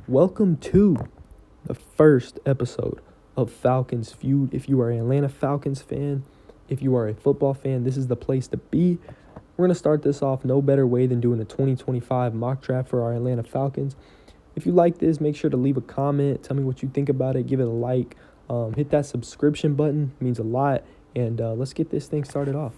Welcome to the first episode of Falcons Feud. If you are an Atlanta Falcons fan, if you are a football fan, this is the place to be. We're going to start this off no better way than doing a 2025 mock draft for our Atlanta Falcons. If you like this, make sure to leave a comment. Tell me what you think about it. Give it a like. Hit that subscription button. It means a lot. And let's get this thing started off.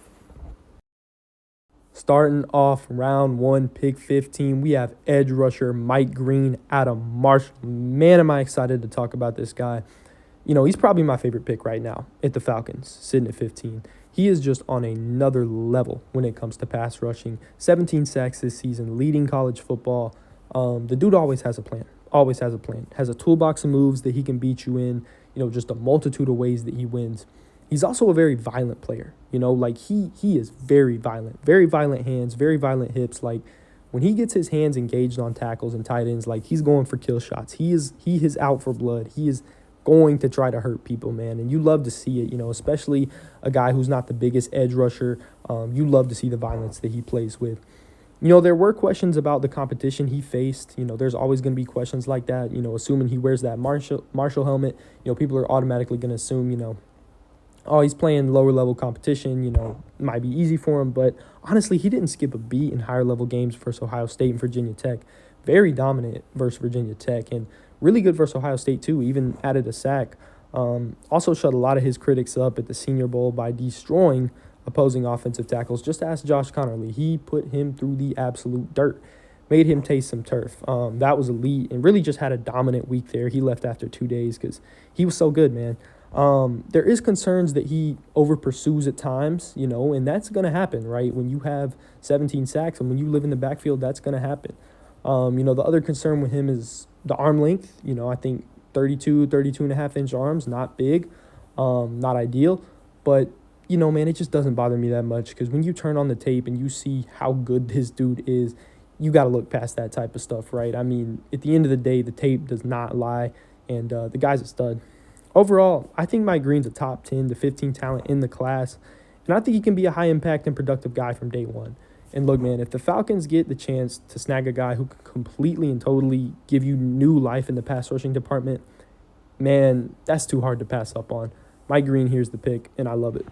Starting off round one, pick 15, we have edge rusher Mike Green out of Marshall. Man, am I excited to talk about this guy. You know, he's probably my favorite pick right now at the Falcons, sitting at 15. He is just on another level when it comes to pass rushing. 17 sacks this season, leading college football. The dude always has a plan, has a toolbox of moves that he can beat you in, just a multitude of ways that he wins. He's also a very violent player, he is very violent hands, very violent hips. Like when he gets his hands engaged on tackles and tight ends, like he's going for kill shots. He is out for blood. He is going to try to hurt people, man. And you love to see it, especially a guy who's not the biggest edge rusher. You love to see the violence that he plays with. There were questions about the competition he faced. There's always going to be questions like that, assuming he wears that Marshall helmet, people are automatically going to assume, oh, he's playing lower level competition, might be easy for him. But honestly, he didn't skip a beat in higher level games versus Ohio State and Virginia Tech. Very dominant versus Virginia Tech and really good versus Ohio State too, even added a sack. Also shut a lot of his critics up at the Senior Bowl by destroying opposing offensive tackles. Just ask Josh Connerly. He put him through the absolute dirt, made him taste some turf. That was elite and really just had a dominant week there. He left after 2 days because he was so good, man. There is concerns that he over pursues at times, and that's going to happen, right? When you have 17 sacks and when you live in the backfield, that's going to happen. The other concern with him is the arm length. I think 32 and a half inch arms, not big, not ideal. But, man, it just doesn't bother me that much because when you turn on the tape and you see how good this dude is, you got to look past that type of stuff, right? I mean, at the end of the day, the tape does not lie, and the guy's a stud. Overall, I think Mike Green's a top 10 to 15 talent in the class, and I think he can be a high-impact and productive guy from day one. And look, man, if the Falcons get the chance to snag a guy who can completely and totally give you new life in the pass rushing department, man, that's too hard to pass up on. Mike Green here's the pick, and I love it.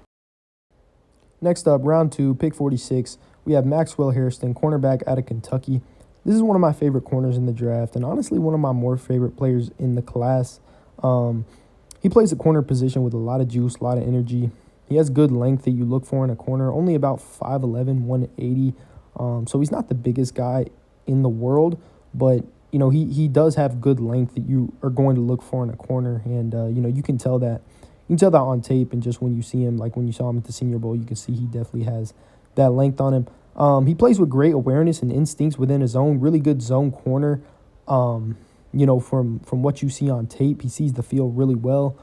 Next up, round two, pick 46, we have Maxwell Harrison, cornerback out of Kentucky. This is one of my favorite corners in the draft, and honestly one of my more favorite players in the class. He plays a corner position with a lot of juice, a lot of energy. He has good length that you look for in a corner, only about 5'11", 180. So he's not the biggest guy in the world, but, he does have good length that you are going to look for in a corner. And, you can tell that. You can tell that on tape and just when you see him, like when you saw him at the Senior Bowl, you can see he definitely has that length on him. He plays with great awareness and instincts within his zone, really good zone corner. From what you see on tape, he sees the field really well.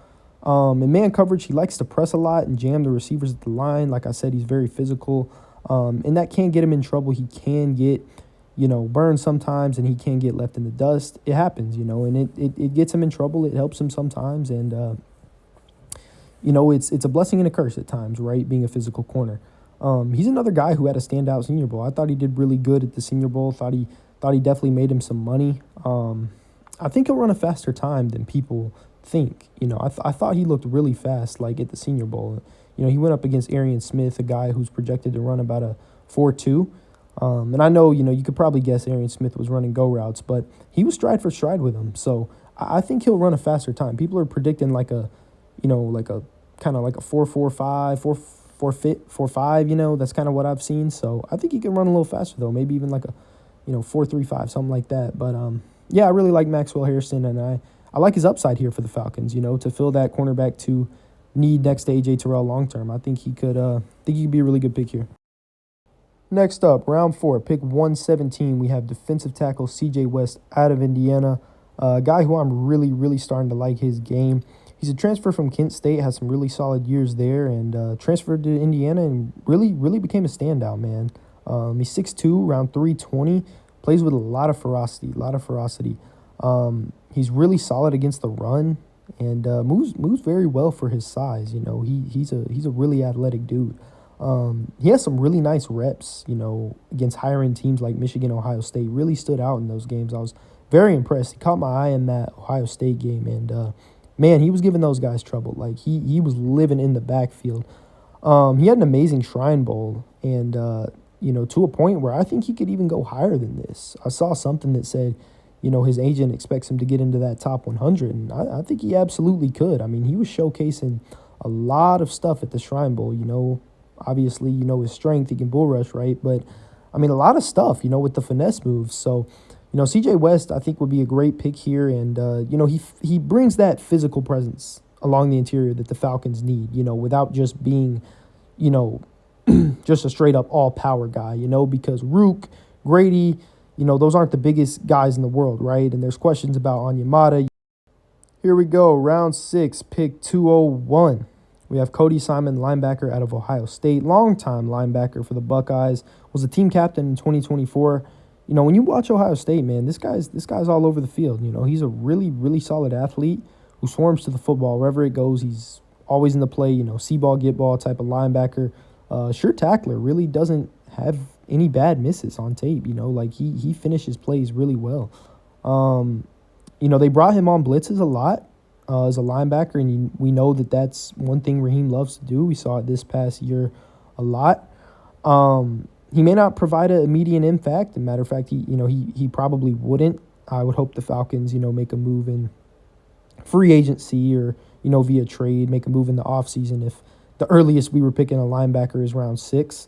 In man coverage, he likes to press a lot and jam the receivers at the line. Like I said, he's very physical, and that can get him in trouble. He can get, burned sometimes, and he can get left in the dust. It happens, and it gets him in trouble. It helps him sometimes, and, it's a blessing and a curse at times, right, being a physical corner. He's another guy who had a standout Senior Bowl. I thought he did really good at the Senior Bowl. Thought he definitely made him some money. I think he'll run a faster time than people think. I thought he looked really fast, like at the Senior Bowl. He went up against Arian Smith, a guy who's projected to run about a 4.2. And I know, you could probably guess Arian Smith was running go routes, but he was stride for stride with him. So I think he'll run a faster time. People are predicting like a kind of like a 4.45, 4.5. That's kind of what I've seen. So I think he can run a little faster though, maybe even like a 4.35, something like that. But yeah, I really like Maxwell Harrison, and I like his upside here for the Falcons, to fill that cornerback 2 need next to A.J. Terrell long term. I think he could be a really good pick here. Next up, round 4, pick 117, we have defensive tackle C.J. West out of Indiana, a guy who I'm really, really starting to like his game. He's a transfer from Kent State, has some really solid years there, and transferred to Indiana and really, really became a standout, man. He's 6'2", around 320, plays with a lot of ferocity. He's really solid against the run and moves very well for his size. He's a really athletic dude. He has some really nice reps, against higher end teams like Michigan, Ohio State. Really stood out in those games. I was very impressed. He caught my eye in that Ohio State game, and man, he was giving those guys trouble. Like he was living in the backfield. He had an amazing Shrine Bowl, and to a point where I think he could even go higher than this. I saw something that said, his agent expects him to get into that top 100, and I think he absolutely could. I mean, he was showcasing a lot of stuff at the Shrine Bowl. Obviously, his strength, he can bull rush, right? But I mean, a lot of stuff, with the finesse moves. So, CJ West, I think, would be a great pick here. And, he brings that physical presence along the interior that the Falcons need, without just being, just a straight up all power guy, because Rook, Grady, those aren't the biggest guys in the world, right? And there's questions about Onyemata. Here we go, round 6, pick 201. We have Cody Simon, linebacker out of Ohio State, longtime linebacker for the Buckeyes, was a team captain in 2024. When you watch Ohio State, man, this guy's all over the field. He's a really, really solid athlete who swarms to the football wherever it goes. He's always in the play, see ball, get ball type of linebacker. Sure tackler, really doesn't have any bad misses on tape. Like he finishes plays really well. They brought him on blitzes a lot. As a linebacker, and we know that that's one thing Raheem loves to do. We saw it this past year a lot. He may not provide an immediate impact. As a matter of fact, he probably wouldn't. I would hope the Falcons, make a move in free agency or, via trade, make a move in the offseason if the earliest we were picking a linebacker is round 6.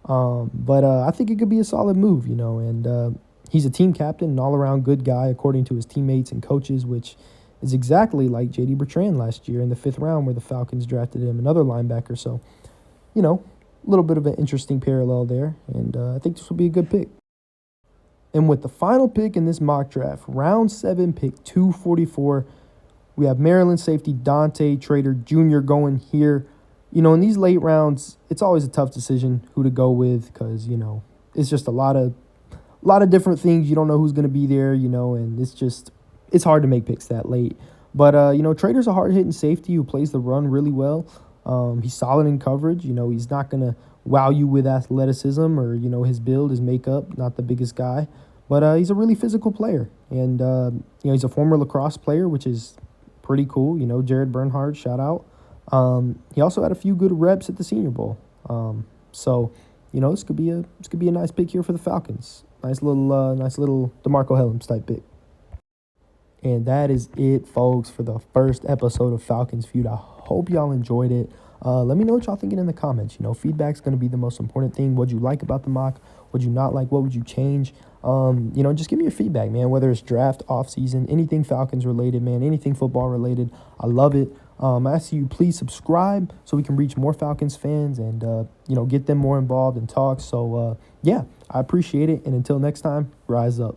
But I think it could be a solid move, and he's a team captain, an all-around good guy according to his teammates and coaches, which is exactly like J.D. Bertrand last year in the 5th round where the Falcons drafted him, another linebacker. So, a little bit of an interesting parallel there, and I think this will be a good pick. And with the final pick in this mock draft, round 7, pick 244, we have Maryland safety Dante Trader Jr. going here. In these late rounds, it's always a tough decision who to go with because, it's just a lot of different things. You don't know who's going to be there, and it's hard to make picks that late. But, Trader's a hard-hitting safety who plays the run really well. He's solid in coverage. He's not going to wow you with athleticism or, his build, his makeup, not the biggest guy. But he's a really physical player. And, he's a former lacrosse player, which is pretty cool. Jared Bernhardt, shout out. He also had a few good reps at the Senior Bowl. So, this could be a nice pick here for the Falcons. Nice little DeMarco Hellams type pick. And that is it, folks, for the first episode of Falcons Feud. I hope y'all enjoyed it. Let me know what y'all thinking in the comments. Feedback's going to be the most important thing. What'd you like about the mock? What'd you not like? What would you change? Just give me your feedback, man, whether it's draft, offseason, anything Falcons related, man, anything football related. I love it. I ask you, please subscribe so we can reach more Falcons fans and, get them more involved in talks. So, I appreciate it. And until next time, rise up.